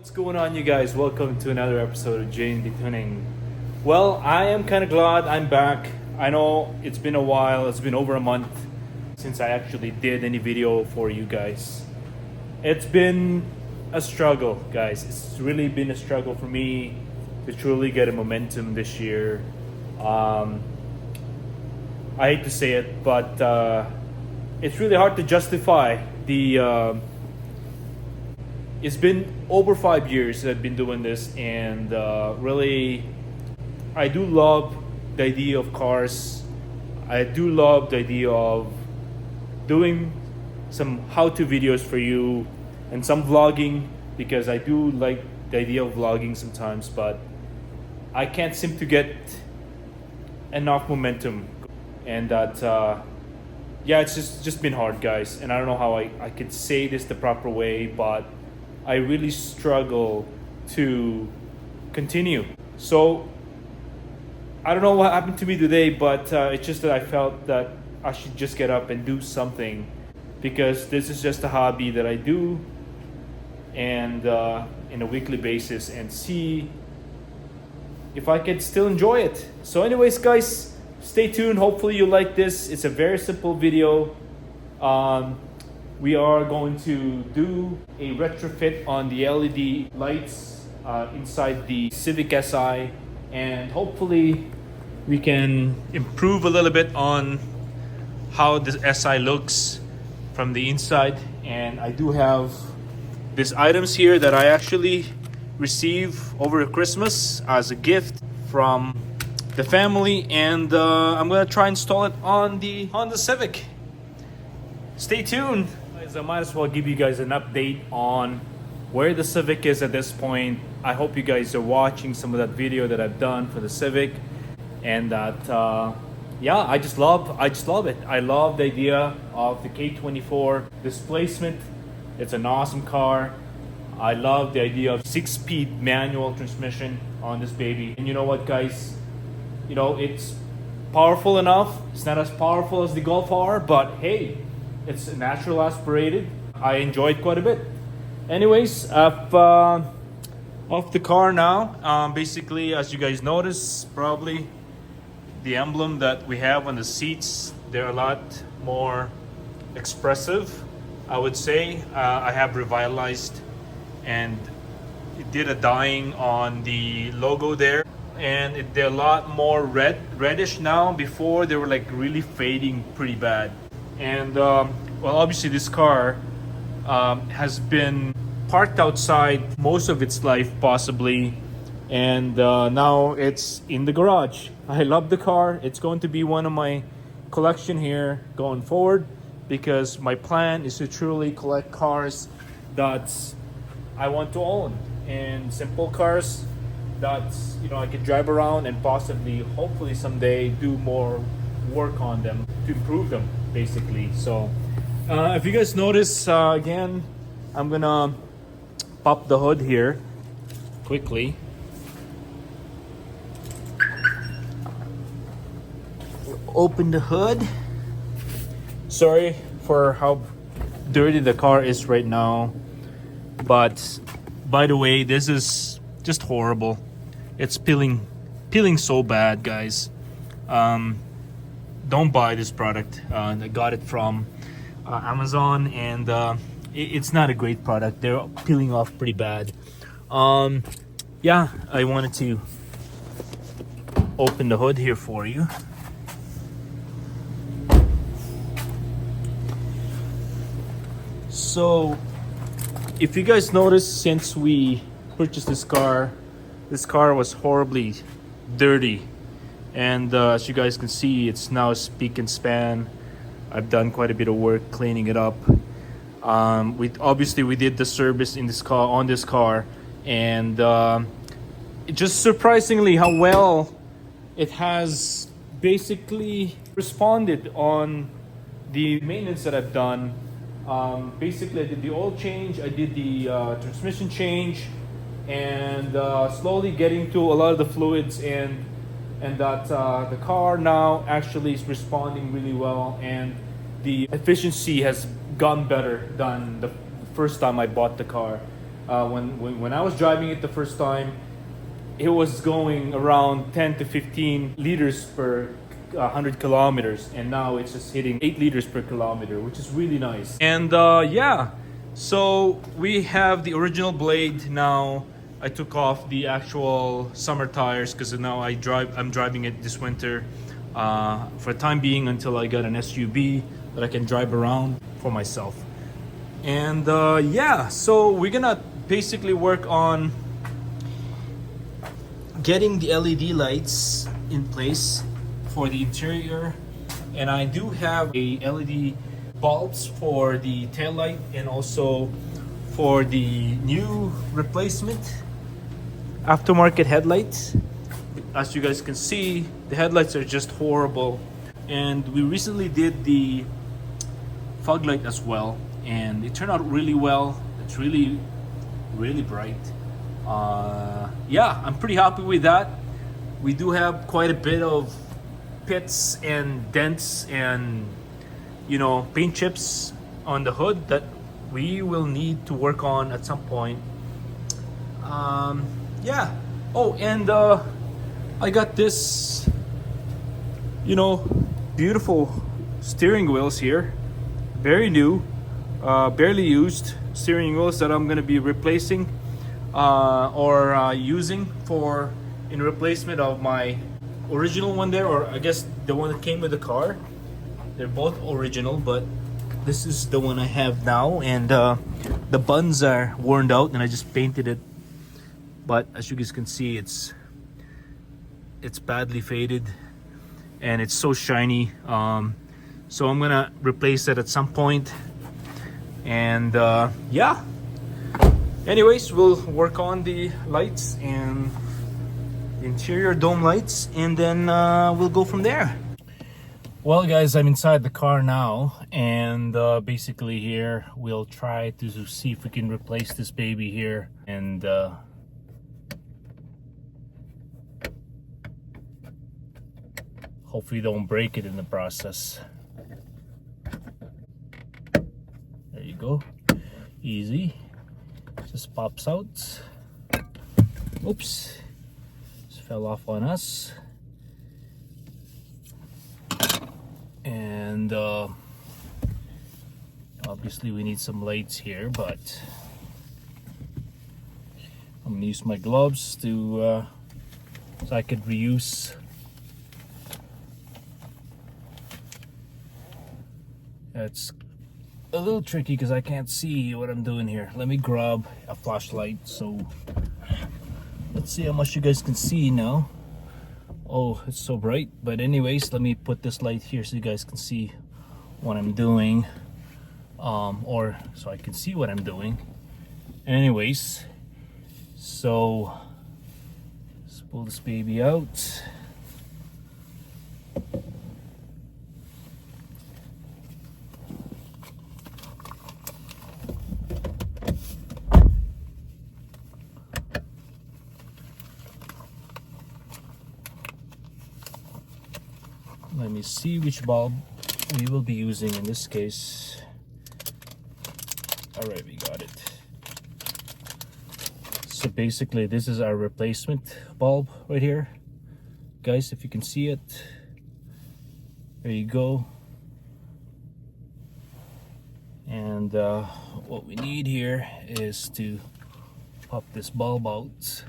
What's going on, you guys? Welcome to another episode of J&B Tuning. Well, I am kind of glad I'm back. I know it's been a while, it's been over a month since I actually did any video for you guys. It's been a struggle, guys. It's really been a struggle for me to truly get a momentum this year. I hate to say it, but it's really hard to justify the it's been over 5 years that I've been doing this, and really I do love the idea of cars. I do love the idea of doing some how-to videos for you and some vlogging, because I do like the idea of vlogging sometimes, but I can't seem to get enough momentum, and that yeah, it's just been hard, guys, and I don't know how I could say this the proper way, but I really struggle to continue. So I don't know what happened to me today, but it's just that I felt that I should just get up and do something, because this is just a hobby that I do, and in a weekly basis, and see if I can still enjoy it. So anyways, guys, stay tuned. Hopefully you like this. It's a very simple video. We are going to do a retrofit on the LED lights inside the Civic Si, and hopefully we can improve a little bit on how the Si looks from the inside. And I do have these items here that I actually received over Christmas as a gift from the family, and I'm gonna try and install it on the Honda Civic. Stay tuned. I might as well give you guys an update on where the Civic is at this point. I hope you guys are watching some of that video that I've done for the Civic, and that yeah, I just love it. I love the idea of the K24 displacement. It's an awesome car. I love the idea of 6-speed manual transmission on this baby. And you know what, guys? You know, it's powerful enough. It's not as powerful as the Golf R, but hey, it's natural aspirated. I enjoyed quite a bit. Anyways, off the car now. Basically, as you guys notice, probably the emblem that we have on the seats, they're a lot more expressive, I would say. I have revitalized and it did a dyeing on the logo there, and they're a lot more reddish now. Before they were like really fading pretty bad. And well, obviously this car has been parked outside most of its life, possibly, and now it's in the garage. I love the car. It's going to be one of my collection here going forward, because my plan is to truly collect cars that I want to own, and simple cars that, you know, I could drive around and possibly, hopefully someday, do more work on them to improve them, basically. So if you guys notice, again, I'm gonna pop the hood here quickly. Open the hood. Sorry for how dirty the car is right now, but by the way, this is just horrible. It's peeling so bad, guys. Don't buy this product. I got it from Amazon, and it's not a great product. They're peeling off pretty bad. Yeah, I wanted to open the hood here for you. So if you guys notice, since we purchased this car was horribly dirty. And as you guys can see, it's now spick and span. I've done quite a bit of work cleaning it up. We did the service in this car, on this car, and it just surprisingly how well it has basically responded on the maintenance that I've done. Basically, I did the oil change, I did the transmission change, and slowly getting to a lot of the fluids, and that the car now actually is responding really well, and the efficiency has gotten better than the first time I bought the car. When I was driving it the first time, it was going around 10 to 15 liters per 100 kilometers, and now it's just hitting 8 liters per kilometer, which is really nice. And yeah, so we have the original blade now. I took off the actual summer tires because now I'm driving it this winter for the time being until I get an SUV that I can drive around for myself. And yeah, so we're gonna basically work on getting the LED lights in place for the interior, and I do have a LED bulbs for the tail light and also for the new replacement aftermarket headlights. As you guys can see, the headlights are just horrible, and we recently did the fog light as well, and it turned out really well. It's really bright. Yeah, I'm pretty happy with that. We do have quite a bit of pits and dents and, you know, paint chips on the hood that we will need to work on at some point. Yeah. Oh, and I got this, you know, beautiful steering wheels here, very new, barely used steering wheels that I'm gonna be replacing or using for in replacement of my original one there, or I guess the one that came with the car. They're both original, but this is the one I have now, and the buns are worn out and I just painted it, but as you guys can see, it's badly faded and it's so shiny. So I'm gonna replace it at some point, and yeah, anyways, we'll work on the lights and the interior dome lights, and then we'll go from there. Well guys, I'm inside the car now, and basically here we'll try to see if we can replace this baby here, and hopefully don't break it in the process. There you go, easy, just pops out. Oops, just fell off on us. And obviously we need some lights here, but I'm gonna use my gloves to so I could reuse. It's a little tricky because I can't see what I'm doing here. Let me grab a flashlight, so let's see how much you guys can see now. Oh, it's so bright. But anyways, let me put this light here so you guys can see what I'm doing, or so I can see what I'm doing. Anyways, so let's pull this baby out. Let me see which bulb we will be using in this case. All right, we got it. So basically this is our replacement bulb right here, guys, if you can see it. There you go. And what we need here is to pop this bulb out.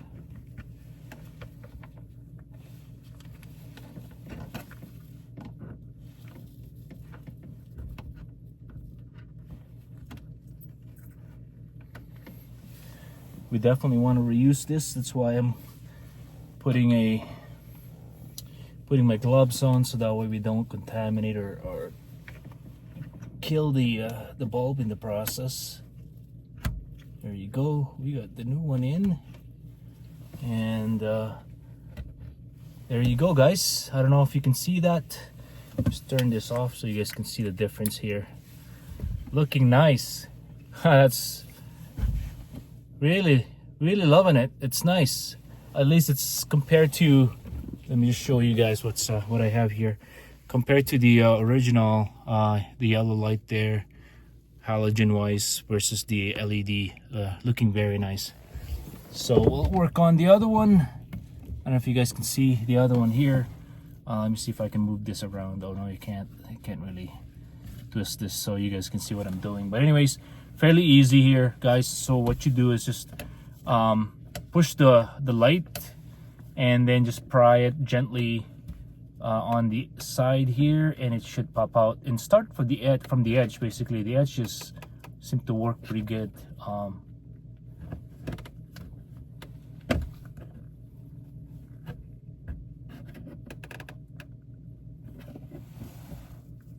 We definitely want to reuse this. That's why I'm putting my gloves on, so that way we don't contaminate or kill the bulb in the process. There you go. We got the new one in, and there you go, guys. I don't know if you can see that. Just turn this off so you guys can see the difference here. Looking nice. That's really loving it. It's nice. At least it's compared to, let me just show you guys what I have here compared to the original, the yellow light there. halogen wise versus the LED, looking very nice. So we'll work on the other one. I don't know if you guys can see the other one here. Let me see if I can move this around. Oh no, you can't. I can't really twist this so you guys can see what I'm doing. But anyways, fairly easy here, guys. So what you do is just push the light and then just pry it gently on the side here, and it should pop out. And start from the edge. Basically, the edge just seems to work pretty good.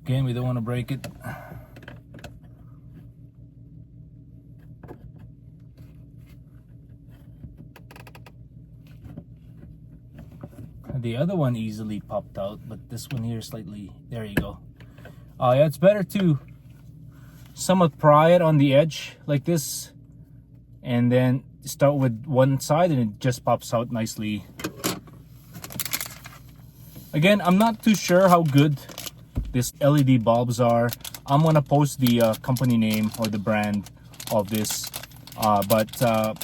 Again, we don't want to break it. The other one easily popped out, but this one here slightly, there you go. Yeah, it's better to somewhat pry it on the edge like this, and then start with one side and it just pops out nicely. Again, I'm not too sure how good these LED bulbs are. I'm gonna post the company name or the brand of this, but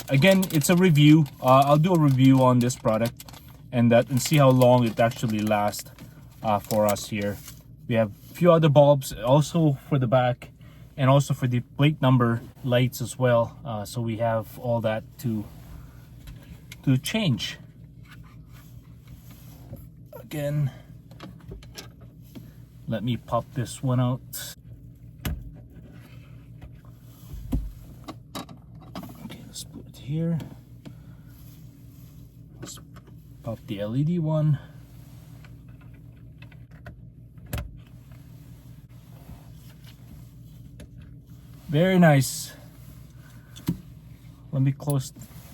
again, it's a review. I'll do a review on this product and see how long it actually lasts for us here. We have a few other bulbs also for the back and also for the plate number lights as well, so we have all that to change. Again, let me pop this one out. Okay, let's put it here. Let's pop the LED one. Very nice. Let me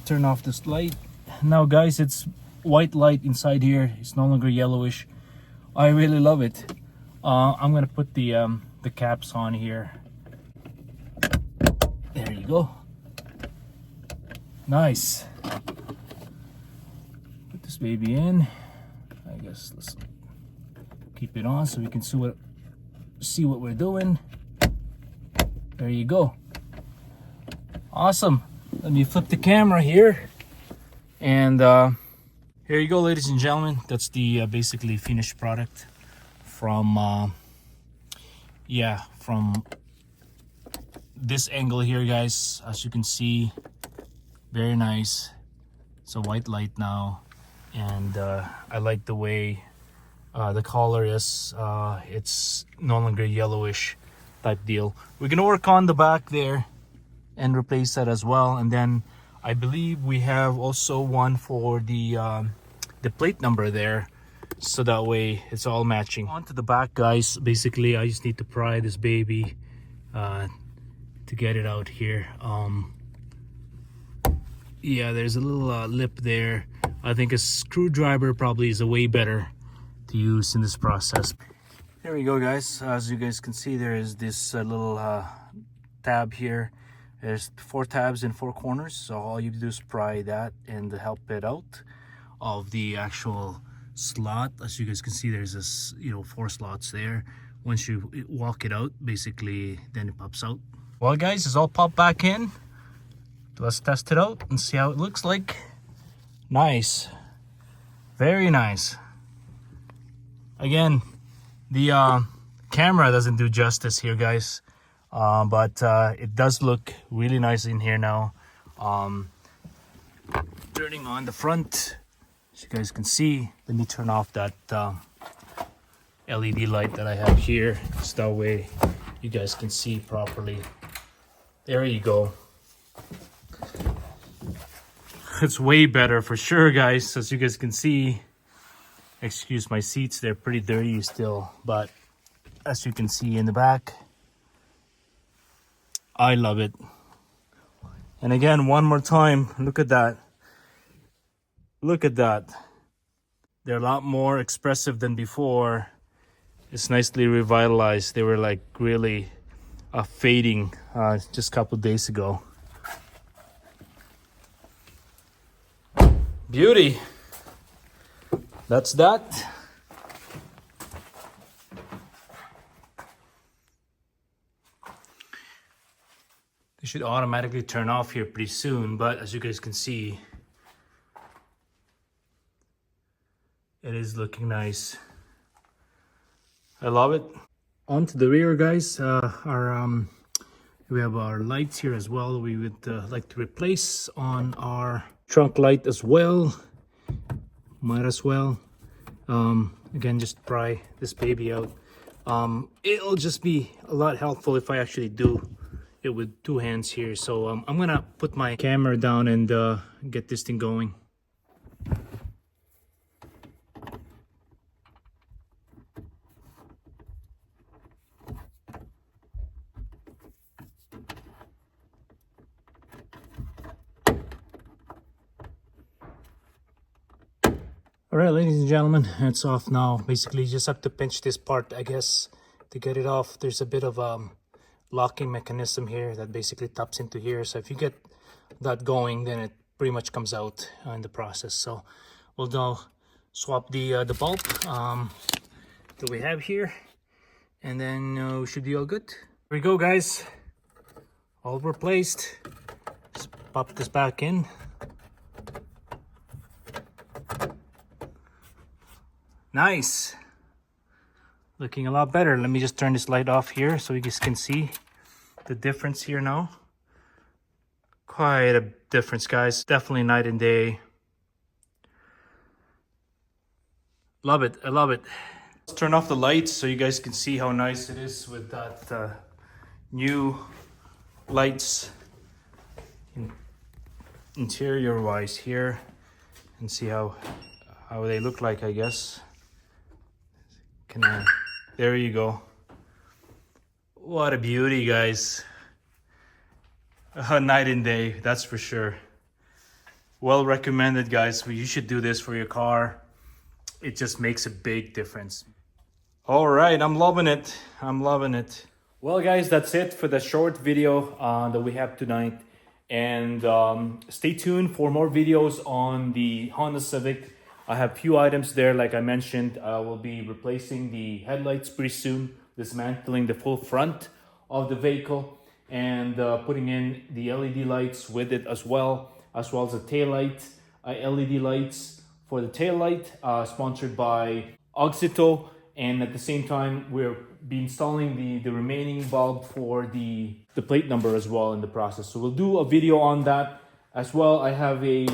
turn off this light. Now guys, it's white light inside here. It's no longer yellowish. I really love it. I'm gonna put the caps on here. There you go. Nice. Put this baby in. I guess let's keep it on so we can see what we're doing. There you go. Awesome. Let me flip the camera here, and here you go, ladies and gentlemen. That's the basically finished product from this angle here, guys. As you can see, very nice. It's a white light now, and I like the way the color is. It's no longer yellowish type deal. We're gonna work on the back there and replace that as well, and then I believe we have also one for the plate number there, so that way it's all matching. On to the back, guys. Basically, I just need to pry this baby to get it out here. Yeah, there's a little lip there. I think a screwdriver probably is a way better to use in this process. Here we go, guys. As you guys can see, there is this little tab here. There's 4 tabs in 4 corners, so all you do is pry that and help it out of the actual slot. As you guys can see, there's this 4 slots there. Once you walk it out, basically, then it pops out. Well, guys, it's all popped back in. Let's test it out and see how it looks like. Nice, very nice. Again, the camera doesn't do justice here, guys, but it does look really nice in here now. Turning on the front, as you guys can see, let me turn off that LED light that I have here, so that way you guys can see properly. There you go. It's way better for sure, guys. As you guys can see, excuse my seats, they're pretty dirty still, but as you can see in the back, I love it. And again, one more time, look at that. Look at that. They're a lot more expressive than before. It's nicely revitalized. They were like really fading just a couple days ago. Beauty. That's that. It should automatically turn off here pretty soon, but as you guys can see, it is looking nice. I love it. Onto the rear, guys. We have our lights here as well. We would like to replace on our trunk light as well. Might as well. Again, just pry this baby out. It'll just be a lot helpful if I actually do it with two hands here. So I'm gonna put my camera down and get this thing going. All right, ladies and gentlemen, it's off now. Basically, you just have to pinch this part, I guess, to get it off. There's a bit of locking mechanism here that basically taps into here. So if you get that going, then it pretty much comes out in the process. So we'll now swap the bulb that we have here, and then we should be all good. Here we go, guys. All replaced. Just pop this back in. Nice. Looking a lot better. Let me just turn this light off here so you guys can see the difference here now. Quite a difference, guys. Definitely night and day. Love it. I love it. Let's turn off the lights so you guys can see how nice it is with that new lights interior wise here, and see how they look like, I guess. There you go. What a beauty, guys. Night and day, that's for sure. Well recommended, guys. You should do this for your car. It just makes a big difference. All right, I'm loving it. I'm loving it. Well, guys, that's it for the short video that we have tonight. And stay tuned for more videos on the Honda Civic. I have a few items there. Like I mentioned, I will be replacing the headlights pretty soon, dismantling the full front of the vehicle, and putting in the LED lights with it as well as the tail light, LED lights for the tail light, sponsored by Oxito. And at the same time, we'll be installing the remaining bulb for the plate number as well in the process. So we'll do a video on that as well. I have the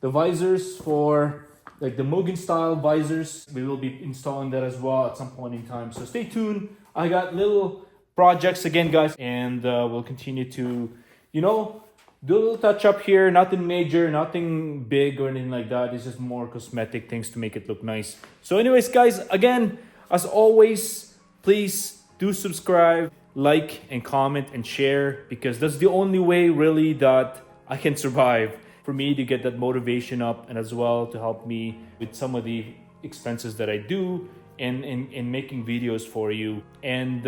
visors for like the Mugen style visors. We will be installing that as well at some point in time. So stay tuned. I got little projects again, guys, and we'll continue to, you know, do a little touch up here. Nothing major, nothing big or anything like that. It's just more cosmetic things to make it look nice. So anyways, guys, again, as always, please do subscribe, like, and comment and share, because that's the only way really that I can survive, for me to get that motivation up, and as well to help me with some of the expenses that I do in making videos for you. And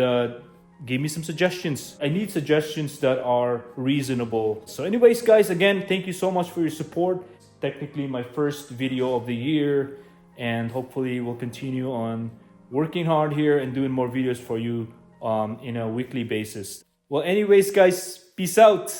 give me some suggestions. I need suggestions that are reasonable. So anyways, guys, again, thank you so much for your support. It's technically my first video of the year, and hopefully we'll continue on working hard here and doing more videos for you in a weekly basis. Well, anyways, guys, peace out.